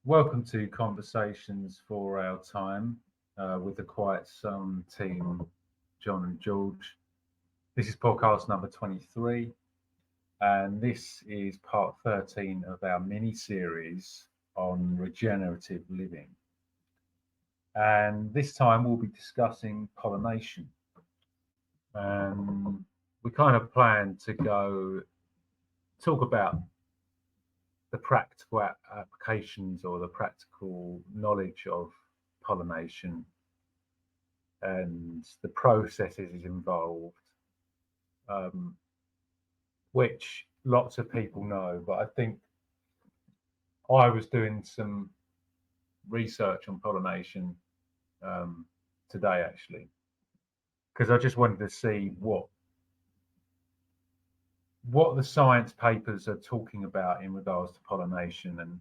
Welcome to Conversations for Our Time with the Quiet Sun team, John and George. This is podcast number 23, and this is part 13 of our mini series on regenerative living. And this time we'll be discussing pollination. We kind of plan to talk about the practical applications or the practical knowledge of pollination and the processes involved, which lots of people know. But I think I was doing some research on pollination today, actually, because I just wanted to see what the science papers are talking about in regards to pollination. And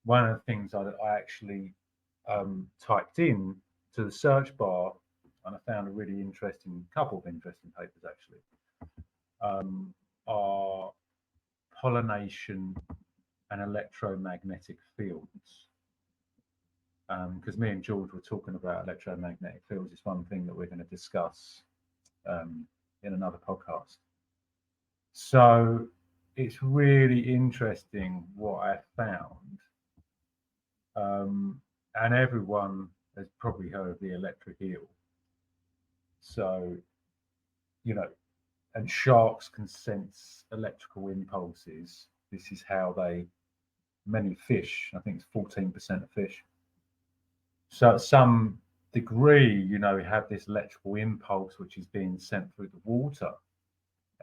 one of the things I actually typed in to the search bar, and I found a couple of interesting papers actually, are pollination and electromagnetic fields. Because me and George were talking about electromagnetic fields. It's one thing that we're going to discuss in another podcast. So it's really interesting what I found. And everyone has probably heard of the electric eel. So, and sharks can sense electrical impulses. This is how many fish, I think it's 14% of fish. So at some degree, we have this electrical impulse which is being sent through the water.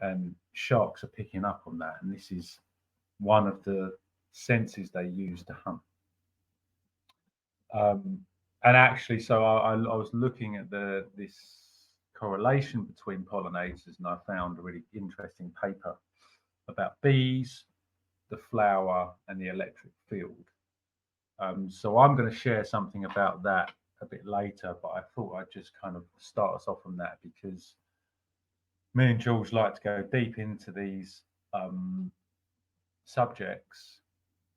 And sharks are picking up on that, and this is one of the senses they use to hunt. And actually, so I was looking at this correlation between pollinators, and I found a really interesting paper about bees, the flower, and the electric field. So I'm going to share something about that a bit later, but I thought I'd just kind of start us off on that because me and George like to go deep into these subjects,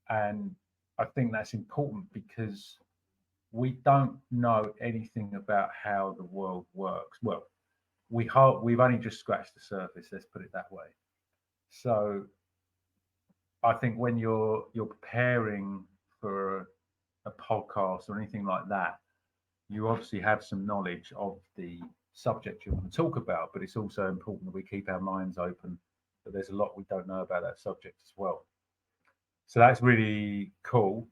and I think that's important because we don't know anything about how the world works. Well, we've only just scratched the surface. Let's put it that way. So I think when you're preparing for a podcast or anything like that, you obviously have some knowledge of the subject you want to talk about, but it's also important that we keep our minds open, that there's a lot we don't know about that subject as well. So that's really cool.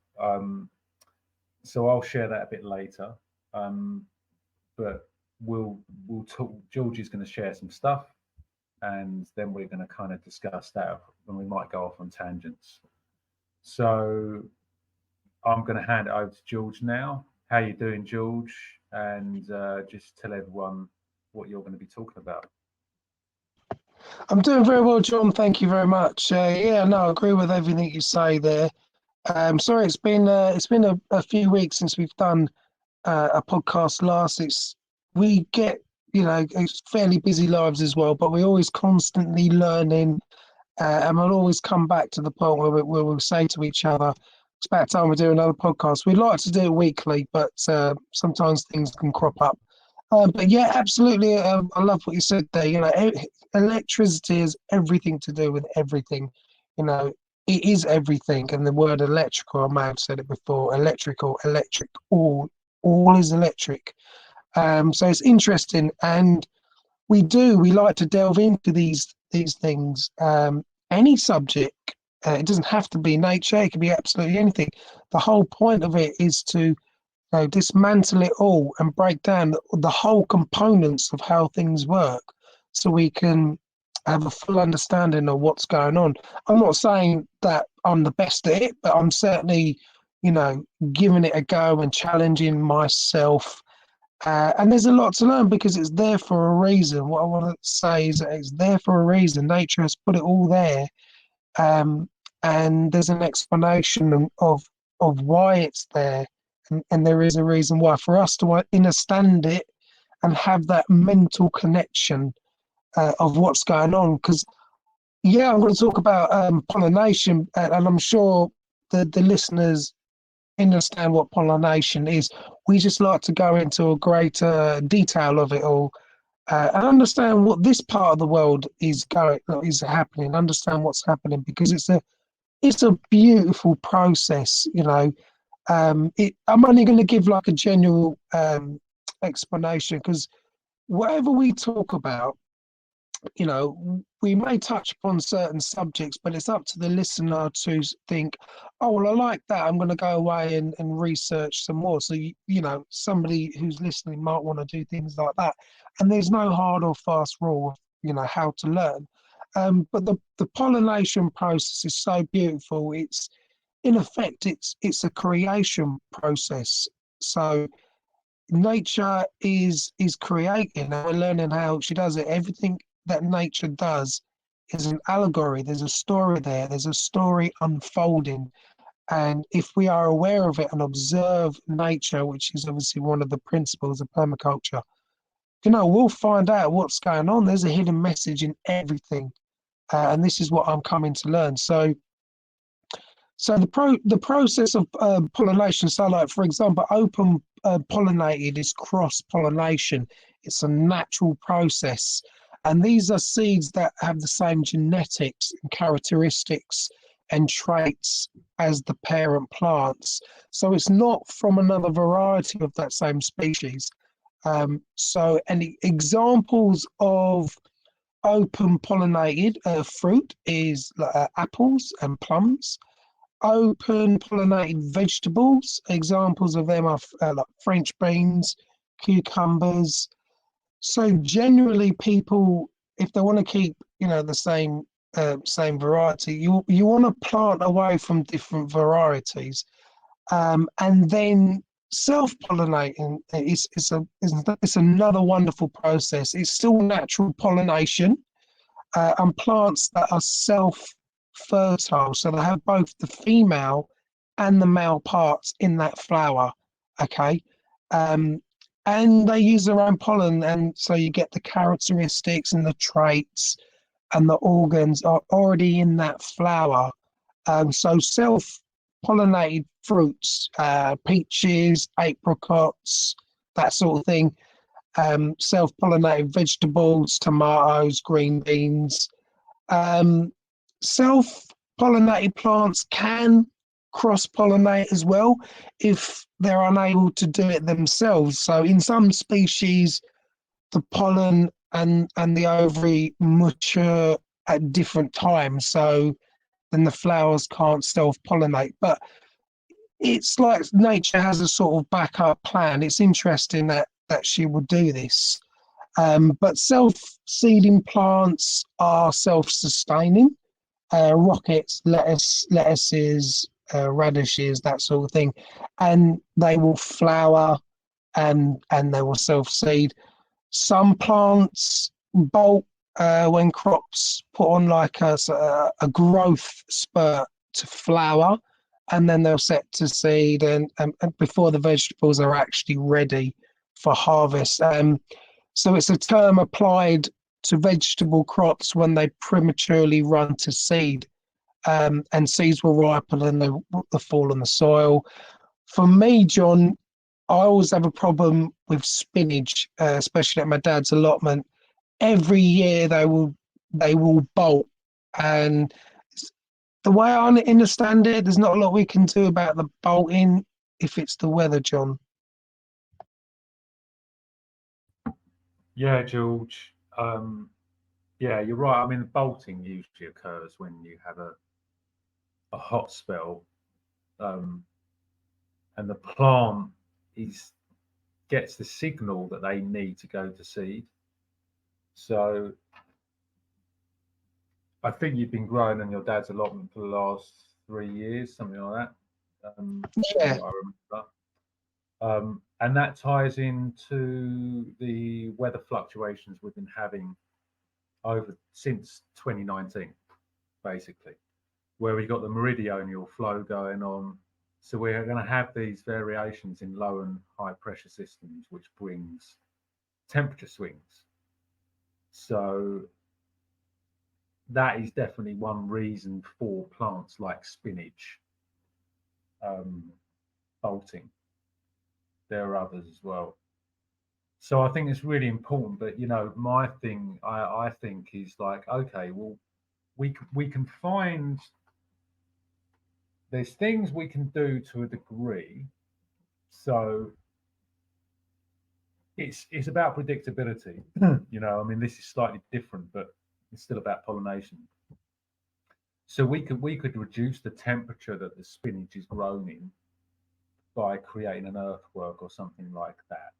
So I'll share that a bit later, but we'll talk. George is going to share some stuff, and then we're going to kind of discuss that, and we might go off on tangents. So I'm going to hand it over to George now. How you doing, George? And just tell everyone what you're going to be talking about. I'm doing very well, John. Thank you very much. I agree with everything you say there. Sorry, it's been a few weeks since we've done a podcast last. We get it's fairly busy lives as well, but we're always constantly learning, and we'll always come back to the point where we'll say to each other, "It's about time we do another podcast." We'd like to do it weekly, but sometimes things can crop up. But yeah, absolutely. I love what you said there. Electricity has everything to do with everything. It is everything. And the word electrical, I may have said it before, electrical, electric, all is electric. So it's interesting. And we like to delve into these things. Any subject, it doesn't have to be nature, it can be absolutely anything. The whole point of it is to dismantle it all and break down the whole components of how things work so we can have a full understanding of what's going on. I'm not saying that I'm the best at it, but I'm certainly, giving it a go and challenging myself. And there's a lot to learn because it's there for a reason. What I want to say is that it's there for a reason. Nature has put it all there. And there's an explanation of why it's there. And there is a reason why, for us to understand it and have that mental connection of what's going on. Because, I'm going to talk about pollination, and I'm sure the listeners understand what pollination is. We just like to go into a greater detail of it all, and understand what this part of the world is happening. Understand what's happening, because it's a beautiful process. I'm only going to give like a general explanation, because whatever we talk about, we may touch upon certain subjects, but it's up to the listener to think, oh, well, I like that. I'm going to go away and research some more. So, somebody who's listening might want to do things like that. And there's no hard or fast rule of, how to learn. But the pollination process is so beautiful. It's, in effect, it's a creation process. So nature is creating, and we're learning how she does it. Everything that nature does is an allegory. There's a story there. There's a story unfolding. And if we are aware of it and observe nature, which is obviously one of the principles of permaculture, we'll find out what's going on. There's a hidden message in everything. And this is what I'm coming to learn. So the process of pollination. So, like for example, open pollinated is cross pollination. It's a natural process, and these are seeds that have the same genetics and characteristics and traits as the parent plants. So it's not from another variety of that same species. So, any examples of open pollinated fruit is apples and plums. Open pollinated vegetables, examples of them are like French beans, cucumbers. So generally, people, if they want to keep, the same variety, you want to plant away from different varieties, and then self-pollinating is another wonderful process. It's still natural pollination, and plants that are self-fertile, so they have both the female and the male parts in that flower. Okay, and they use their own pollen, and so you get the characteristics and the traits and the organs are already in that flower. So self-pollinated fruits, peaches, apricots, that sort of thing. Self-pollinated vegetables, tomatoes, green beans. Self-pollinated plants can cross-pollinate as well if they're unable to do it themselves. So in some species, the pollen and the ovary mature at different times, so then the flowers can't self-pollinate. But it's like nature has a sort of backup plan. It's interesting that she would do this. But self-seeding plants are self-sustaining. Rockets, lettuces, radishes, that sort of thing, and they will flower and they will self-seed. Some plants bolt when crops put on like a growth spurt to flower, and then they'll set to seed and before the vegetables are actually ready for harvest. So it's a term applied to vegetable crops when they prematurely run to seed, and seeds will ripen and they fall in the soil. For me, John, I always have a problem with spinach, especially at my dad's allotment. Every year they will bolt, and the way I understand it, there's not a lot we can do about the bolting if it's the weather, John. Yeah, George. Yeah, you're right. I mean, bolting usually occurs when you have a hot spell, and the plant gets the signal that they need to go to seed. So I think you've been growing on your dad's allotment for the last 3 years, something like that. From Yeah, what I remember. And that ties into the weather fluctuations we've been having over since 2019, basically, where we got the meridional flow going on. So we're going to have these variations in low and high pressure systems, which brings temperature swings. So that is definitely one reason for plants like spinach bolting. There are others as well. So I think it's really important. But my thing, I think, is like, okay, well, we can find, there's things we can do to a degree. So it's about predictability. I mean, this is slightly different, but it's still about pollination. So we could reduce the temperature that the spinach is grown in by creating an earthwork or something like that.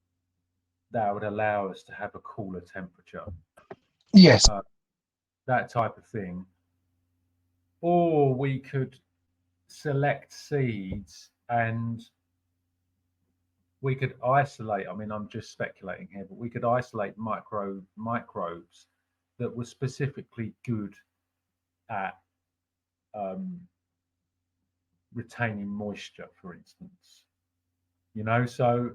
That would allow us to have a cooler temperature, Yes. that type of thing. Or we could select seeds and we could isolate. I mean, I'm just speculating here, but we could isolate microbes that were specifically good at retaining moisture, for instance. So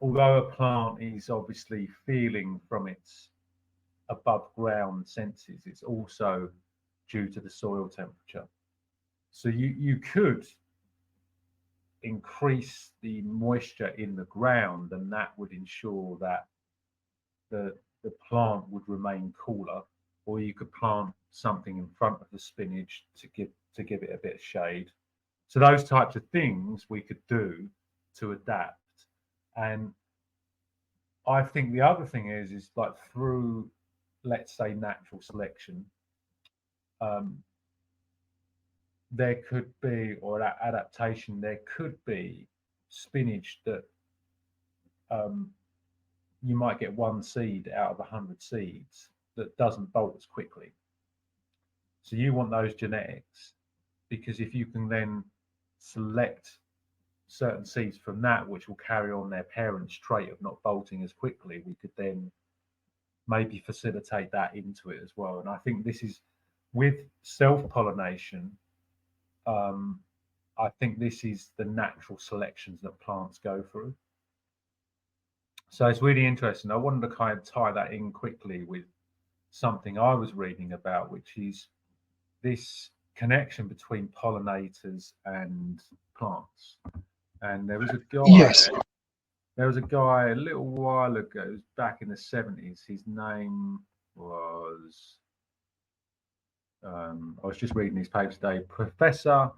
although a plant is obviously feeling from its above ground senses, it's also due to the soil temperature. So you could increase the moisture in the ground, and that would ensure that the plant would remain cooler. Or you could plant something in front of the spinach to give it a bit of shade. So those types of things we could do to adapt. And I think the other thing is like through, let's say, natural selection, there could be, or adaptation, there could be spinach that you might get one seed out of 100 seeds that doesn't bolt as quickly. So you want those genetics, because if you can then select certain seeds from that which will carry on their parent's trait of not bolting as quickly, we could then maybe facilitate that into it as well. And I think this is with self-pollination. I think this is the natural selections that plants go through. So it's really interesting. I wanted to kind of tie that in quickly with something I was reading about, which is this connection between pollinators and plants. And there was a guy. Yes. There was a guy a little while ago, it was back in the 70s. His name was, I was just reading his paper today, Professor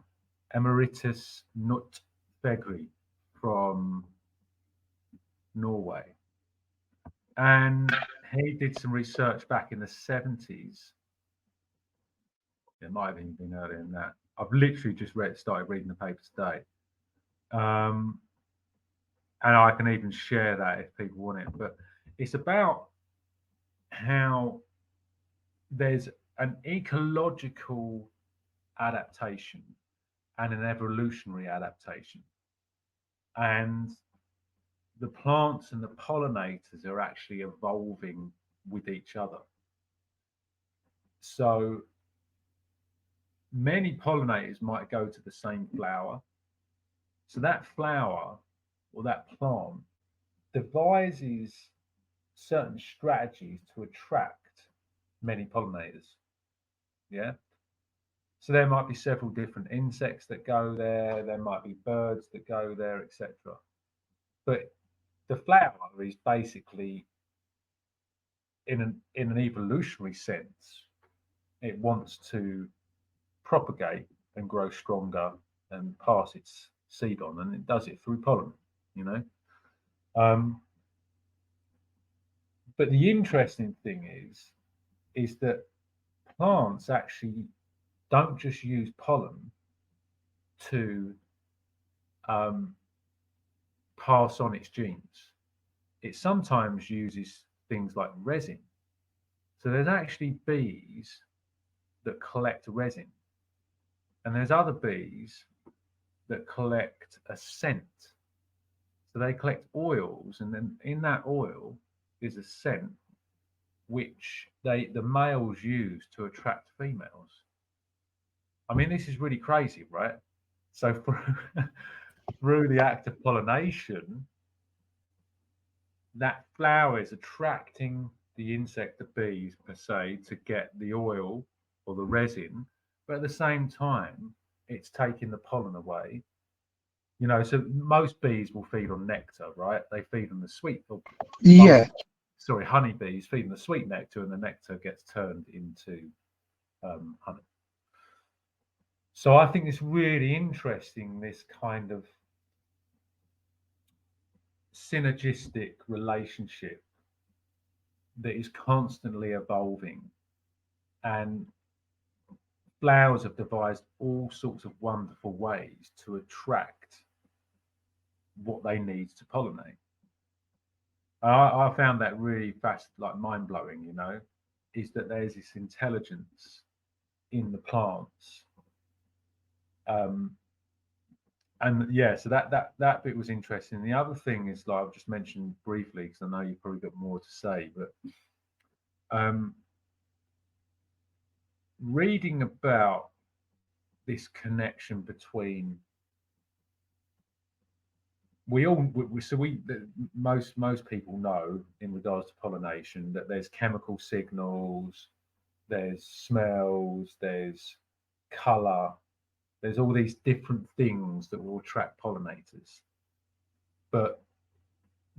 Emeritus Knut Fegri from Norway. And he did some research back in the 70s. It might have even been earlier than that. I've literally just started reading the paper today. And I can even share that if people want it. But it's about how there's an ecological adaptation and an evolutionary adaptation. And the plants and the pollinators are actually evolving with each other. So many pollinators might go to the same flower. So that flower or that plant devises certain strategies to attract many pollinators. Yeah. So there might be several different insects that go there. There might be birds that go there, etc. But the flower is basically, in an evolutionary sense, it wants to propagate and grow stronger and pass its seed on, and it does it through pollen. But the interesting thing is that plants actually don't just use pollen to pass on its genes. It sometimes uses things like resin. So there's actually bees that collect resin, and there's other bees that collect a scent. So they collect oils, and then in that oil is a scent which the males use to attract females. I mean, this is really crazy, right? So through the act of pollination, that flower is attracting the insect, the bees per se, to get the oil or the resin, but at the same time, it's taking the pollen away. So most bees will feed on nectar, right? They feed on the sweet, or Yeah. honeybees feed on the sweet nectar, and the nectar gets turned into honey. So I think it's really interesting, this kind of synergistic relationship that is constantly evolving, and flowers have devised all sorts of wonderful ways to attract what they need to pollinate. I found that really fast, like mind blowing. Is that there's this intelligence in the plants, and yeah, so that bit was interesting. The other thing is, like I've just mentioned briefly, because I know you've probably got more to say, but reading about this connection between most people know, in regards to pollination, that there's chemical signals, there's smells, there's color, there's all these different things that will attract pollinators. But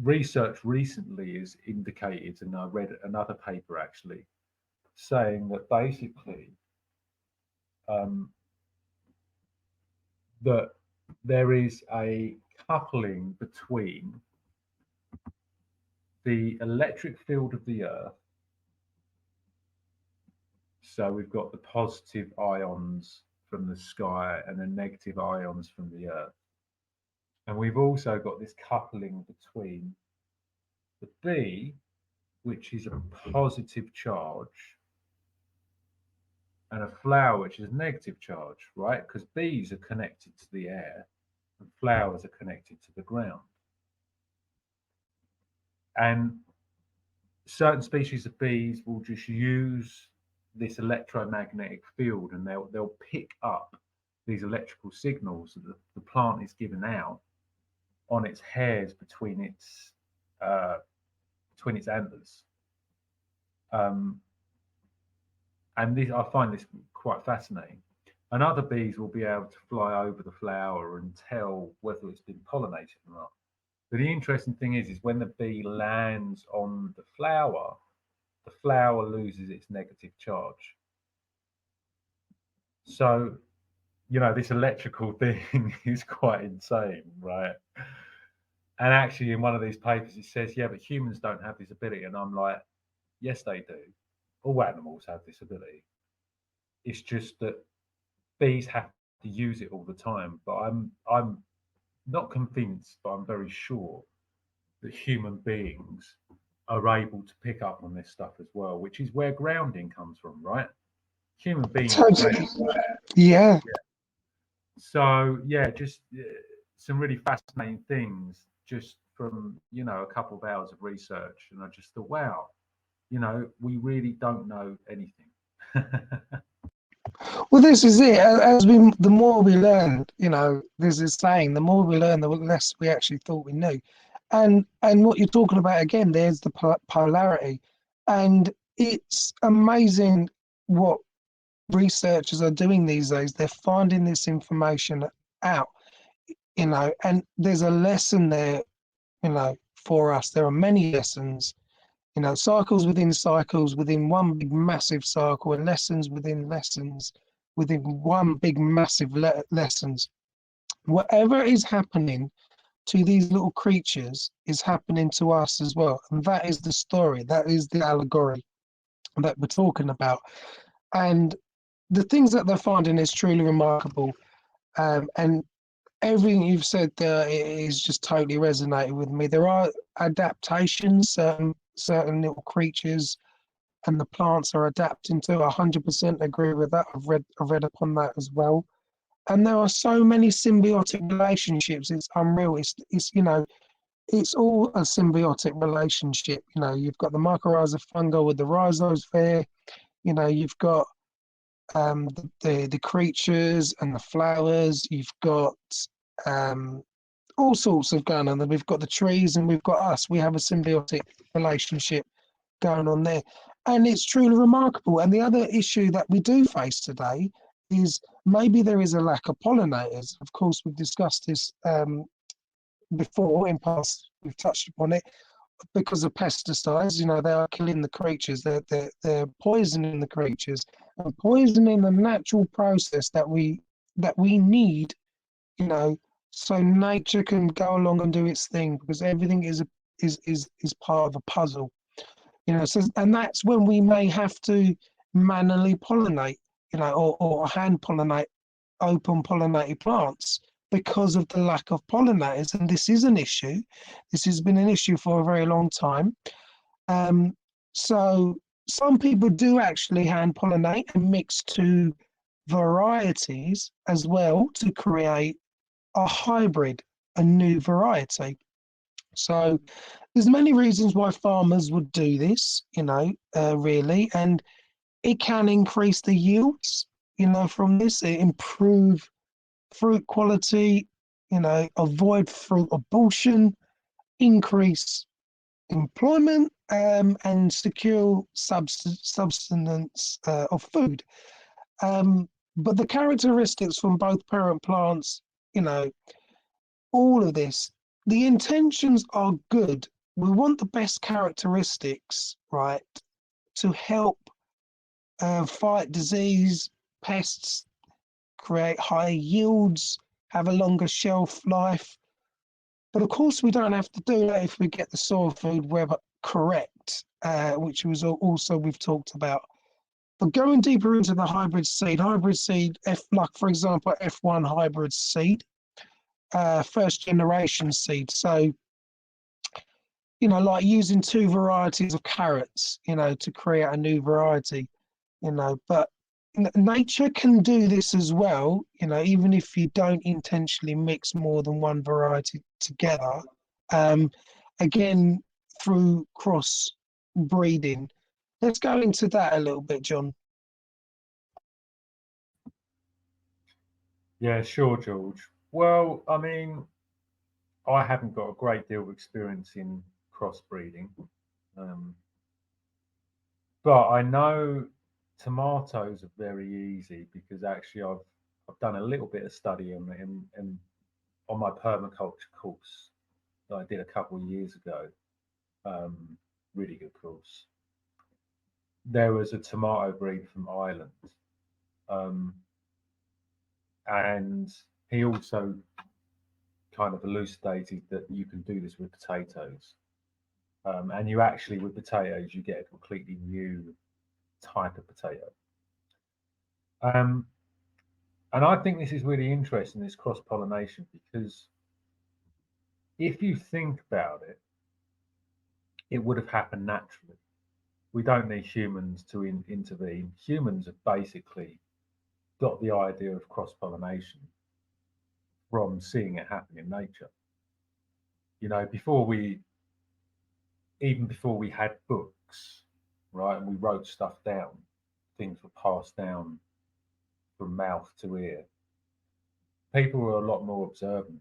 research recently has indicated, and I read another paper actually, saying that basically that there is a coupling between the electric field of the earth. So we've got the positive ions from the sky and the negative ions from the earth. And we've also got this coupling between the bee, which is a positive charge, and a flower, which is a negative charge, right? Because bees are connected to the air and flowers are connected to the ground. And certain species of bees will just use this electromagnetic field, and they'll pick up these electrical signals that the plant is giving out on its hairs between its antlers. And this, I find this quite fascinating. And other bees will be able to fly over the flower and tell whether it's been pollinated or not. But the interesting thing is when the bee lands on the flower loses its negative charge. So, this electrical thing is quite insane, right? And actually, in one of these papers, it says, yeah, but humans don't have this ability. And I'm like, yes, they do. All animals have this ability. It's just that bees have to use it all the time. But I'm not convinced, but I'm very sure that human beings are able to pick up on this stuff as well, which is where grounding comes from, right? Human beings. Totally. Yeah. So yeah, just some really fascinating things just from a couple of hours of research, and I just thought, wow, we really don't know anything. Well, this is it. The more we learn, there's this saying: the more we learn, the less we actually thought we knew. And what you're talking about again, there's the polarity, and it's amazing what researchers are doing these days. They're finding this information out, and there's a lesson there, for us. There are many lessons, cycles within one big massive cycle, and lessons within one big massive lessons. Whatever is happening to these little creatures is happening to us as well. And that is the story, that is the allegory that we're talking about. And the things that they're finding is truly remarkable. And everything you've said there is just totally resonating with me. There are adaptations, certain little creatures and the plants are adapting to. 100% agree with that. I've read upon that as well. And there are so many symbiotic relationships. It's unreal. It's all a symbiotic relationship. You've got the mycorrhiza fungi with the rhizosphere. You've got the creatures and the flowers. You've got all sorts of going on. We've got the trees and we've got us. We have a symbiotic relationship going on there. And it's truly remarkable. And the other issue that we do face today is maybe there is a lack of pollinators. Of course, we've discussed this before in past, we've touched upon it, because of pesticides. You know, they are killing the creatures, they're poisoning the creatures and poisoning the natural process that we need, you know, so nature can go along and do its thing, because everything is part of a puzzle, you know. So, and that's when we may have to manually pollinate, you know, or hand pollinate open pollinated plants because of the lack of pollinators. And this is an issue. This has been an issue for a very long time. So some people do actually hand pollinate and mix two varieties as well to create a hybrid, a new variety. So there's many reasons why farmers would do this, you know, really, and it can increase the yields, you know, from this, it improve fruit quality, you know, avoid fruit abortion, increase employment, and secure subsistence of food. But the characteristics from both parent plants, you know, all of this, the intentions are good. We want the best characteristics, right, to help fight disease, pests, create higher yields, have a longer shelf life. But of course, we don't have to do that if we get the soil food web correct, which was also we've talked about. But going deeper into the hybrid seed, like for example, F1 hybrid seed, first generation seed. So, you know, like using two varieties of carrots, you know, to create a new variety, you know. But nature can do this as well, you know, even if you don't intentionally mix more than one variety together. Again, through cross breeding. Let's go into that a little bit, John. Yeah, sure, George. Well, I mean, I haven't got a great deal of experience in crossbreeding, um, but I know tomatoes are very easy because actually I've done a little bit of study on my permaculture course that I did a couple of years ago. Um, really good course. There was a tomato breed from Ireland, um, and he also kind of elucidated that you can do this with potatoes. And you actually, with potatoes, you get a completely new type of potato. Um, and I think this is really interesting, this cross pollination, because if you think about it, it would have happened naturally. We don't need humans to intervene. Humans have basically got the idea of cross pollination from seeing it happen in nature. You know, even before we had books, right, and we wrote stuff down, things were passed down from mouth to ear. People were a lot more observant,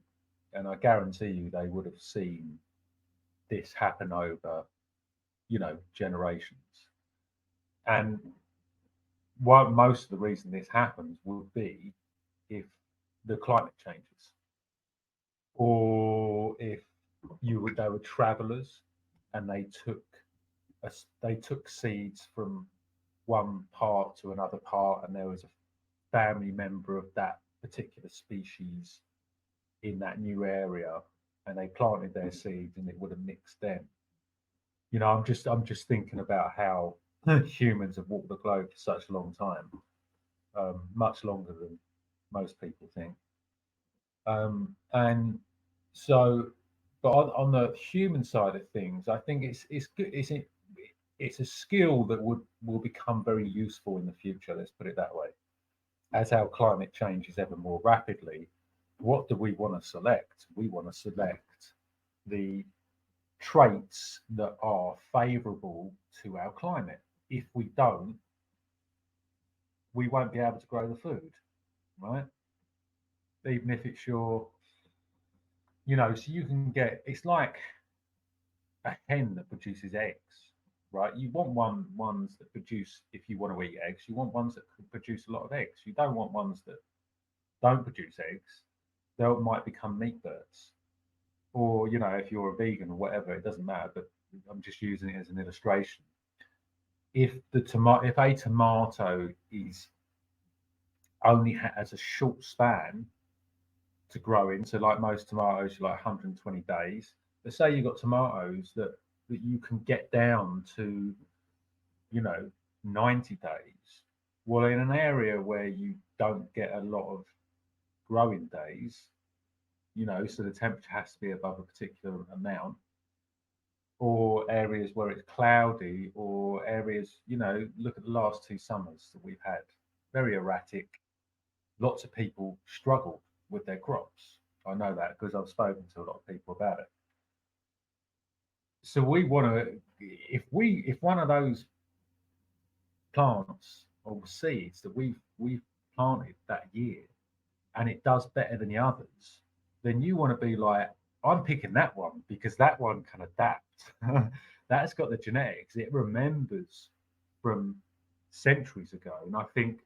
and I guarantee you they would have seen this happen over, you know, generations. And what most of the reason this happens would be if the climate changes, or if they were travelers and they took seeds from one part to another part, and there was a family member of that particular species in that new area, and they planted their seeds, and it would have mixed them. You know, I'm just thinking about how humans have walked the globe for such a long time, much longer than most people think. And so, but on the human side of things, I think it's good. It's a skill that will become very useful in the future. Let's put it that way. As our climate changes ever more rapidly, what do we want to select? We want to select the traits that are favorable to our climate. If we don't, we won't be able to grow the food, right? Even if it's so you can get, it's like a hen that produces eggs. right? You want ones that produce, if you want to eat eggs, you want ones that can produce a lot of eggs. You don't want ones that don't produce eggs. They might become meat birds. Or, you know, if you're a vegan or whatever, it doesn't matter, but I'm just using it as an illustration. If a tomato is only has a short span to grow in, so like most tomatoes, like 120 days. Let's say you've got tomatoes that you can get down to, you know, 90 days. Well, in an area where you don't get a lot of growing days, you know, so the temperature has to be above a particular amount, or areas where it's cloudy, or areas, you know, look at the last 2 summers that we've had, very erratic. Lots of people struggled with their crops. I know that because I've spoken to a lot of people about it. So we want to, if one of those plants or seeds that we've planted that year and it does better than the others, then you want to be like, I'm picking that one because that one can adapt. That's got the genetics. It remembers from centuries ago. And I think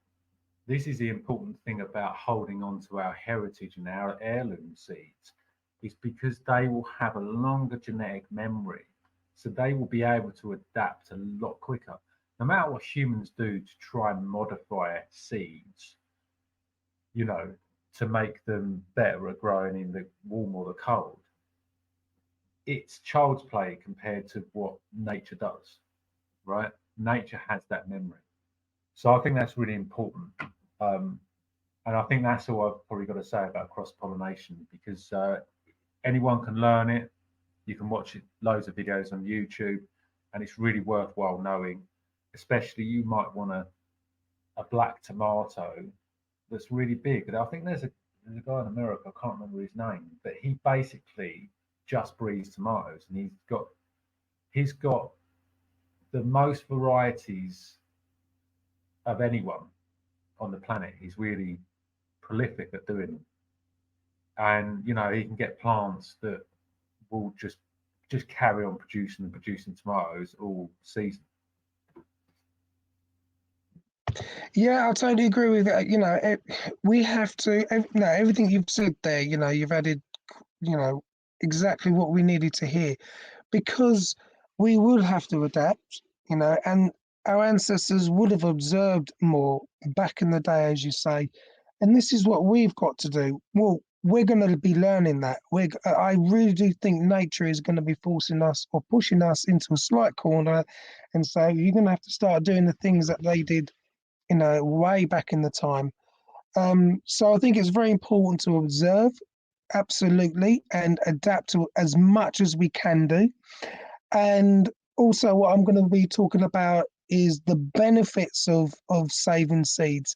this is the important thing about holding on to our heritage and our heirloom seeds, is because they will have a longer genetic memory. So they will be able to adapt a lot quicker. No matter what humans do to try and modify seeds, you know, to make them better at growing in the warm or the cold, it's child's play compared to what nature does, right? Nature has that memory. So I think that's really important. And I think that's all I've probably got to say about cross-pollination, because anyone can learn it. You can watch it, loads of videos on YouTube, and it's really worthwhile knowing. Especially you might want a black tomato that's really big. And I think there's a guy in America, I can't remember his name, but he basically just breeds tomatoes, and he's got the most varieties of anyone on the planet. He's really prolific at doing them. And you know, he can get plants that will just carry on producing tomatoes all season. Yeah, I totally agree with that. You know, we have to. No, everything you've said there. You know, you've added. You know, exactly what we needed to hear, because we will have to adapt. You know, and our ancestors would have observed more back in the day, as you say, and this is what we've got to do. Well, we're going to be learning that. I really do think nature is going to be forcing us or pushing us into a slight corner, and so you're going to have to start doing the things that they did, you know, way back in the time. So I think it's very important to observe, absolutely, and adapt to as much as we can do. And also, what I'm going to be talking about is the benefits of saving seeds.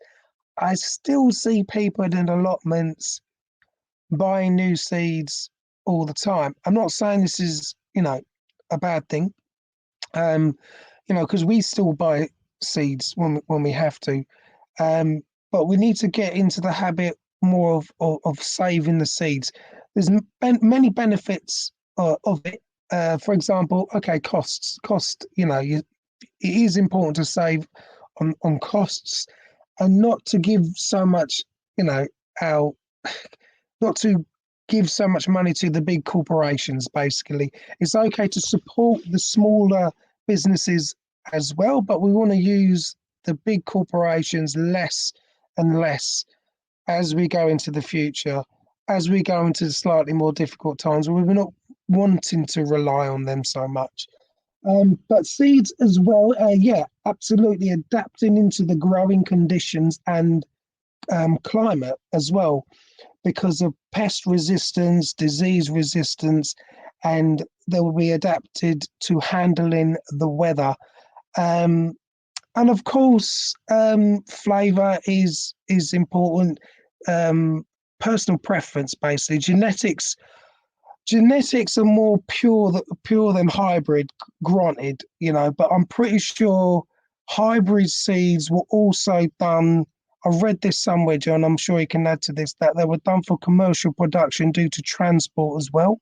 I still see people in allotments buying new seeds all the time. I'm not saying this is, you know, a bad thing, you know, because we still buy seeds when we have to. But we need to get into the habit more of saving the seeds. There's many benefits of it. For example, okay, cost. You know, it is important to save on costs, and not to give so much. You know, our not to give so much money to the big corporations. Basically, it's okay to support the smaller businesses as well, but we want to use the big corporations less and less as we go into the future, as we go into slightly more difficult times where we're not wanting to rely on them so much. But seeds as well, yeah, absolutely adapting into the growing conditions and climate as well, because of pest resistance, disease resistance, and they will be adapted to handling the weather. Um, and of course, flavor is important. Personal preference, basically. Genetics are more pure than hybrid, granted, you know, but I'm pretty sure hybrid seeds were also done. I've read this somewhere, John. I'm sure you can add to this, that they were done for commercial production due to transport as well.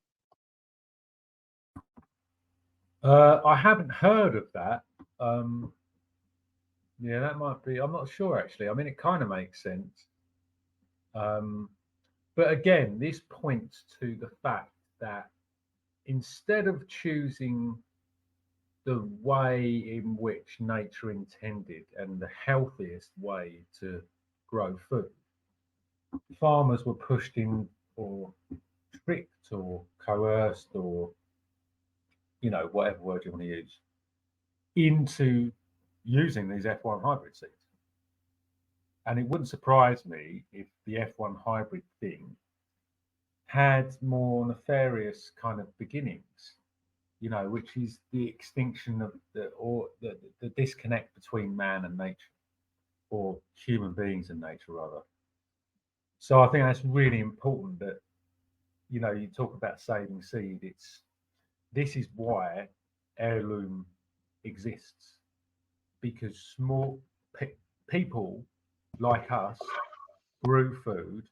I haven't heard of that. Yeah, that might be. I'm not sure actually. I mean, it kind of makes sense. Um, but again, this points to the fact that instead of choosing the way in which nature intended and the healthiest way to grow food, farmers were pushed in or tricked or coerced or whatever word you want to use into using these F1 hybrid seeds. And it wouldn't surprise me if the F1 hybrid thing had more nefarious kind of beginnings, which is the extinction of the disconnect between man and nature, or human beings and nature rather. So I think that's really important that you talk about saving seed. This is why heirloom exists, because small people like us grew food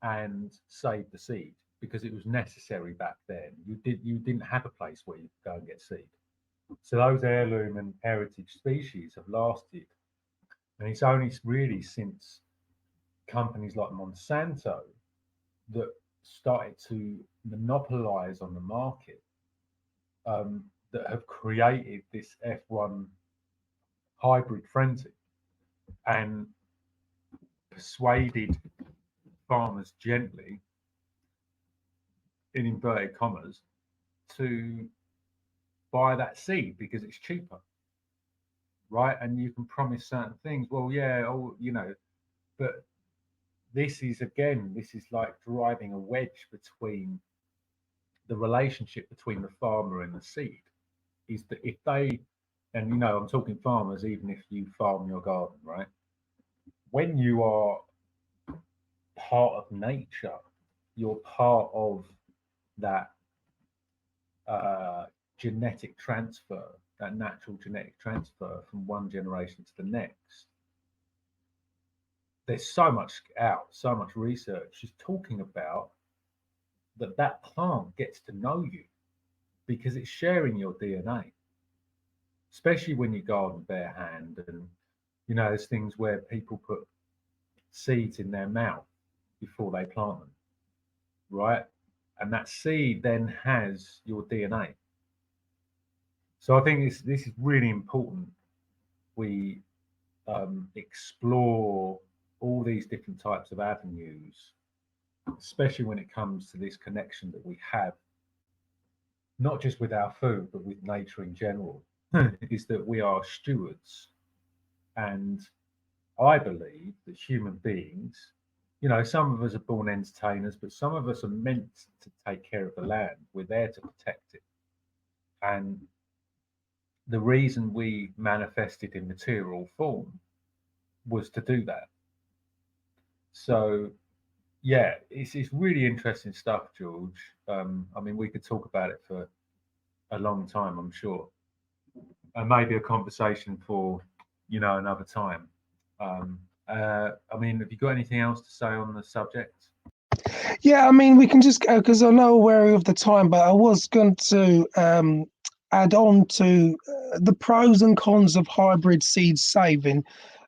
and saved the seed because it was necessary back then. You didn't have a place where you could go and get seed. So those heirloom and heritage species have lasted. And it's only really since companies like Monsanto that started to monopolize on the market, that have created this F1 hybrid frenzy and persuaded farmers gently, in inverted commas, to buy that seed because it's cheaper, right? And you can promise certain things. Well, yeah, but this is like driving a wedge between the relationship between the farmer and the seed. Is that if they, and I'm talking farmers, even if you farm your garden, right? When you are part of nature, you're part of that genetic transfer, that natural genetic transfer from one generation to the next. There's so much research is talking about that plant gets to know you because it's sharing your DNA, especially when you garden bare hand. And there's things where people put seeds in their mouth before they plant them, right? And that seed then has your DNA. So I think this is really important. We explore all these different types of avenues, especially when it comes to this connection that we have, not just with our food, but with nature in general, is that we are stewards. And I believe that human beings, some of us are born entertainers, but some of us are meant to take care of the land. We're there to protect it. And the reason we manifested in material form was to do that. So, yeah, it's really interesting stuff, George. I mean, we could talk about it for a long time, I'm sure, and maybe a conversation for another time. I mean, have you got anything else to say on the subject? Yeah, I mean, we can just go because I know we're wary of the time, but I was going to add on to the pros and cons of hybrid seed saving.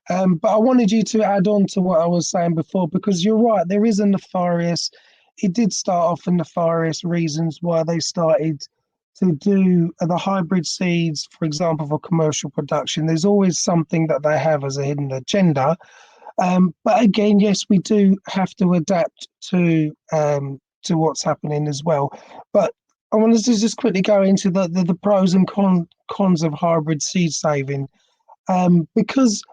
But I wanted you to add on to what I was saying before, because you're right, there is a nefarious, it did start off in nefarious reasons why they started to do the hybrid seeds, for example, for commercial production. There's always something that they have as a hidden agenda. But again, yes, we do have to adapt to what's happening as well. But I wanted to just quickly go into the pros and cons of hybrid seed saving, because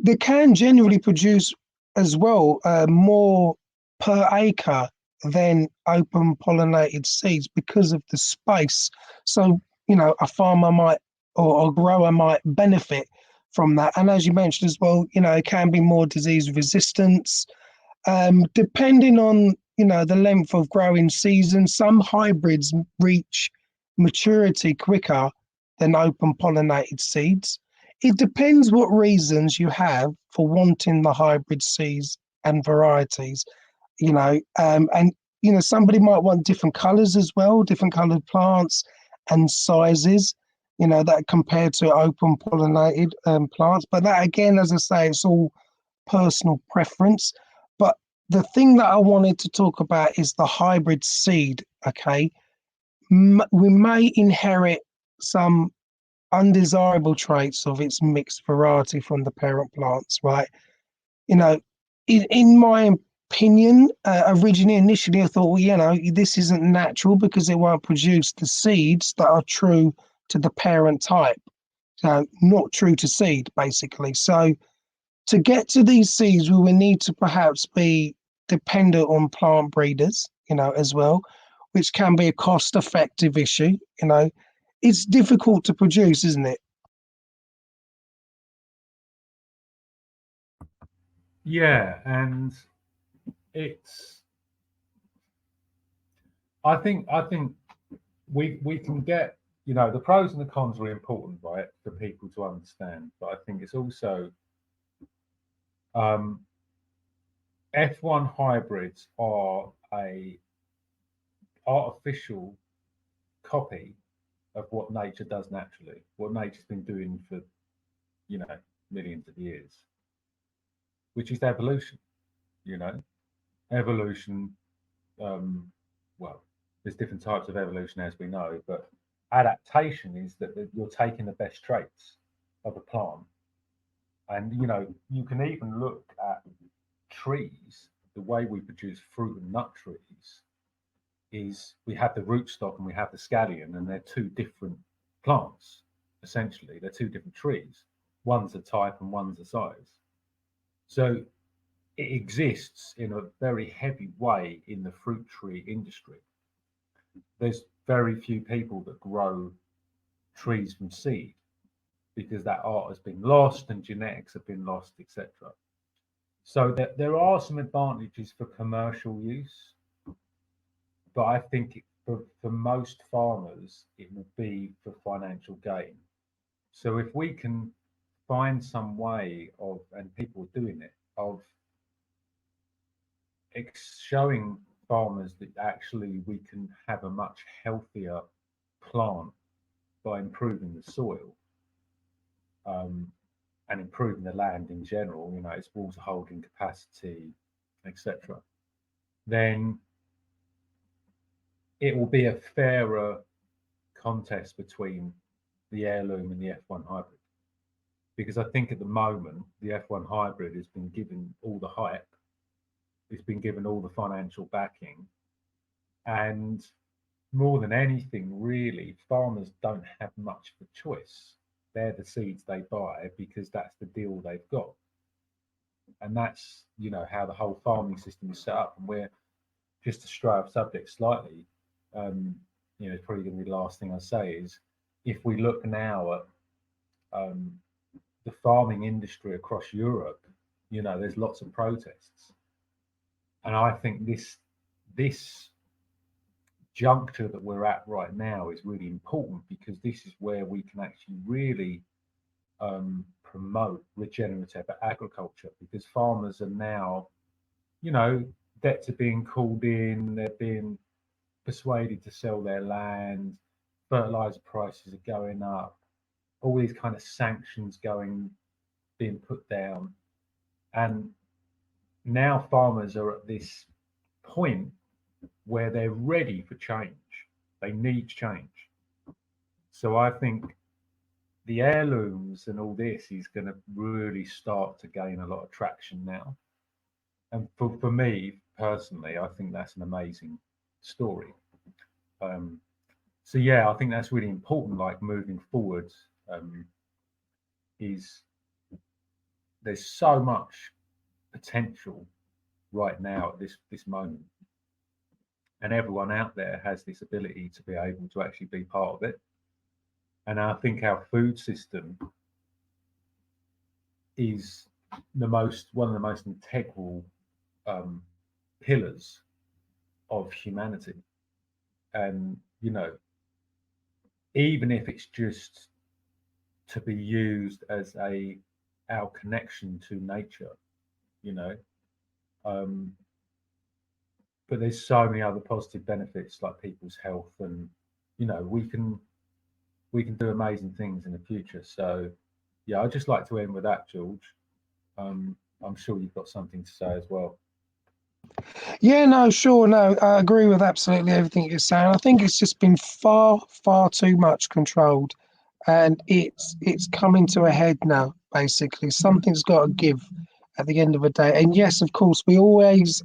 they can generally produce as well more per acre than open pollinated seeds because of the space. So, a farmer might or a grower might benefit from that. And as you mentioned as well, it can be more disease resistance. Depending on, the length of growing season, some hybrids reach maturity quicker than open pollinated seeds. It depends what reasons you have for wanting the hybrid seeds and varieties, and somebody might want different colors as well, different colored plants, and sizes, that compared to open pollinated plants. But that again, as I say, it's all personal preference. But the thing that I wanted to talk about is the hybrid seed. Okay, we may inherit some undesirable traits of its mixed variety from the parent plants, right? You know, in my opinion, originally, initially, I thought, well, this isn't natural because it won't produce the seeds that are true to the parent type. So, not true to seed, basically. So, to get to these seeds, we will need to perhaps be dependent on plant breeders, as well, which can be a cost-effective issue. It's difficult to produce, isn't it? Yeah, and it's I think we can get, the pros and the cons are important, right, for people to understand. But I think it's also um, F1 hybrids are a artificial copy of what nature does naturally, what nature's been doing for, you know, millions of years, which is evolution, you know. Evolution, um, well, there's different types of evolution as we know, but adaptation is that you're taking the best traits of a plant. And, you can even look at trees, the way we produce fruit and nut trees is we have the rootstock and we have the scallion, and they're two different plants, essentially. They're two different trees. One's a type and one's a size. So it exists in a very heavy way in the fruit tree industry. There's very few people that grow trees from seed because that art has been lost and genetics have been lost, etc. So there are some advantages for commercial use, but I think for most farmers, it will be for financial gain. So if we can find some way of, and people are doing it, of showing farmers that actually we can have a much healthier plant by improving the soil, um, and improving the land in general, its water holding capacity, etc., then it will be a fairer contest between the heirloom and the F1 hybrid. Because I think at the moment, the F1 hybrid has been given all the hype, it's been given all the financial backing, and more than anything, really, farmers don't have much of a choice. They're the seeds they buy because that's the deal they've got. And that's, how the whole farming system is set up. And we're just to stray off subject slightly, it's probably going to be the last thing I say is if we look now at the farming industry across Europe, there's lots of protests. And I think this juncture that we're at right now is really important because this is where we can actually really promote regenerative agriculture, because farmers are now, debts are being called in, they're being persuaded to sell their land, fertilizer prices are going up, all these kind of sanctions being put down. And now farmers are at this point where they're ready for change. They need change. So I think the heirlooms and all this is going to really start to gain a lot of traction now. And for me personally, I think that's an amazing story. So yeah, I think that's really important. Like moving forward, is there's so much potential right now at this moment, and everyone out there has this ability to be able to actually be part of it. And I think our food system is one of the most integral pillars of humanity. And even if it's just to be used as our connection to nature, you know um, but there's so many other positive benefits like people's health, and we can we can do amazing things in the future. So yeah, I'd just like to end with that, George. I'm sure you've got something to say as well. Yeah, no, sure, no, I agree with absolutely everything you're saying. I think it's just been far, far too much controlled, and it's coming to a head now. Basically, something's got to give at the end of the day. And yes, of course, we always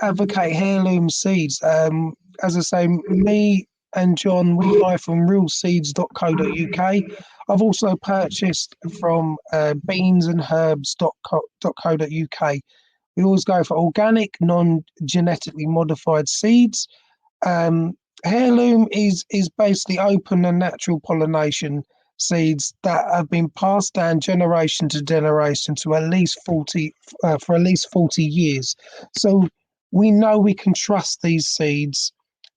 advocate heirloom seeds. As I say, me and John, we buy from realseeds.co.uk. I've also purchased from beansandherbs.co.uk. We always go for organic, non-genetically modified seeds. Um, Heirloom is basically open and natural pollination seeds that have been passed down generation to generation to at least 40 for at least 40 years. So we know we can trust these seeds.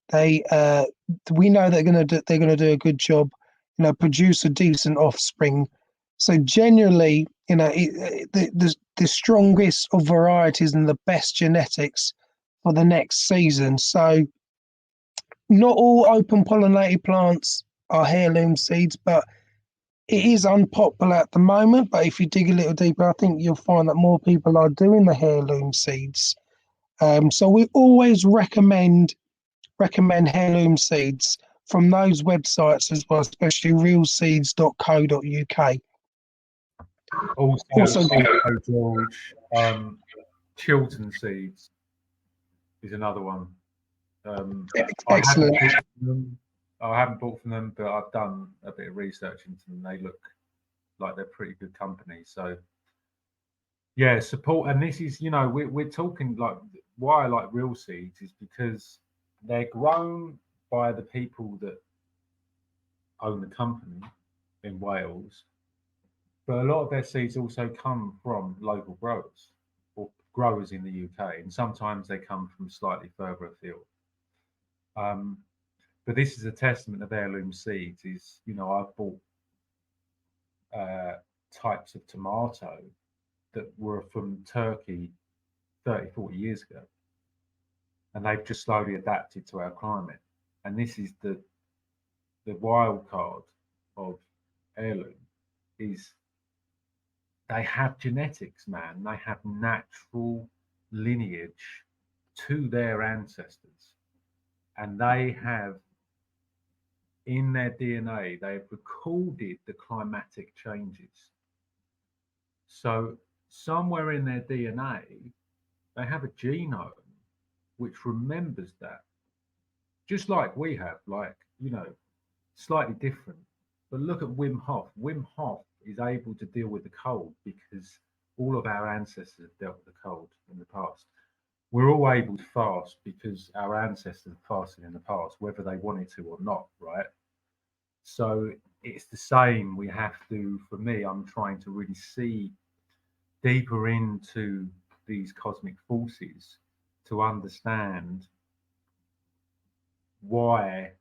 They we know they're gonna do a good job, produce a decent offspring. So generally, the strongest of varieties and the best genetics for the next season. So not all open pollinated plants are heirloom seeds, but it is unpopular at the moment. But if you dig a little deeper, I think you'll find that more people are doing the heirloom seeds. So we always recommend heirloom seeds from those websites as well, especially realseeds.co.uk. Also, Also, George, Chiltern seeds is another one. I haven't excellent. bought from them. I haven't bought from them, but I've done a bit of research into them. They look like they're pretty good company. So yeah, support. And this is, we're talking like why I like real seeds is because they're grown by the people that own the company in Wales, but a lot of their seeds also come from local growers or growers in the UK, and sometimes they come from slightly further afield. Um, but this is a testament of heirloom seeds. Is I've bought uh, types of tomato that were from Turkey 30, 40 years ago, and they've just slowly adapted to our climate. And this is the wild card of heirloom is they have genetics, man. They have natural lineage to their ancestors, and they have in their DNA they have recorded the climatic changes. So somewhere in their DNA they have a genome which remembers that, just like we have, like, slightly different. But look at Wim Hof. Wim Hof is able to deal with the cold because all of our ancestors have dealt with the cold in the past. We're all able to fast because our ancestors fasted in the past, whether they wanted to or not, right? So it's the same. We have to, for me, I'm trying to really see deeper into these cosmic forces to understand why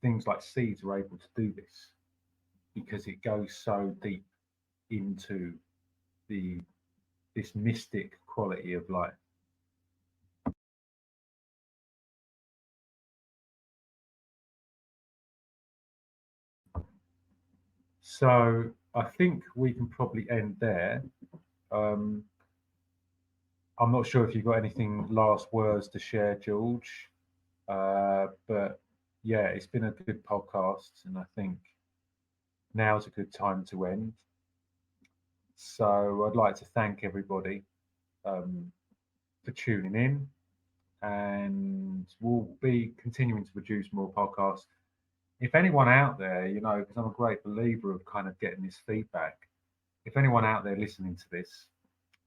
things like seeds are able to do this, because it goes so deep into the this mystic quality of life. So I think we can probably end there. um, I'm not sure if you've got anything last words to share, George, but yeah, it's been a good podcast, and I think now's a good time to end. So I'd like to thank everybody um, for tuning in, and we'll be continuing to produce more podcasts. If anyone out there, because I'm a great believer of kind of getting this feedback, if anyone out there listening to this,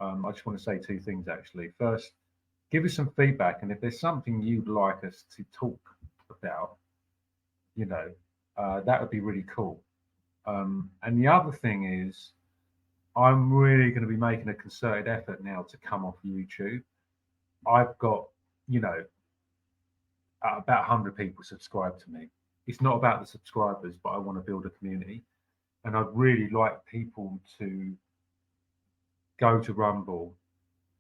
I just want to say two things actually. First, give us some feedback, and if there's something you'd like us to talk about, that would be really cool. And the other thing is, I'm really going to be making a concerted effort now to come off YouTube. I've got, about 100 people subscribe to me. It's not about the subscribers, but I want to build a community. And I'd really like people to go to Rumble,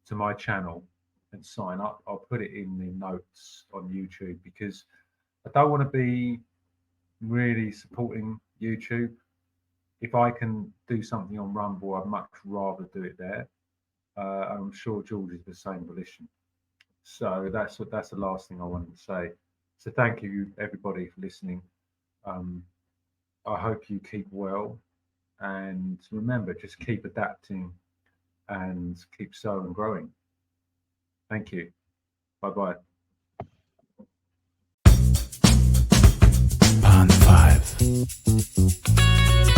to my channel, and sign up. I'll put it in the notes on YouTube because I don't want to be really supporting YouTube. If I can do something on Rumble, I'd much rather do it there. I'm sure George is the same volition. So that's the last thing I wanted to say. So thank you everybody for listening. I hope you keep well, and remember, just keep adapting and keep sowing and growing. Thank you. Bye-bye. Pond 5.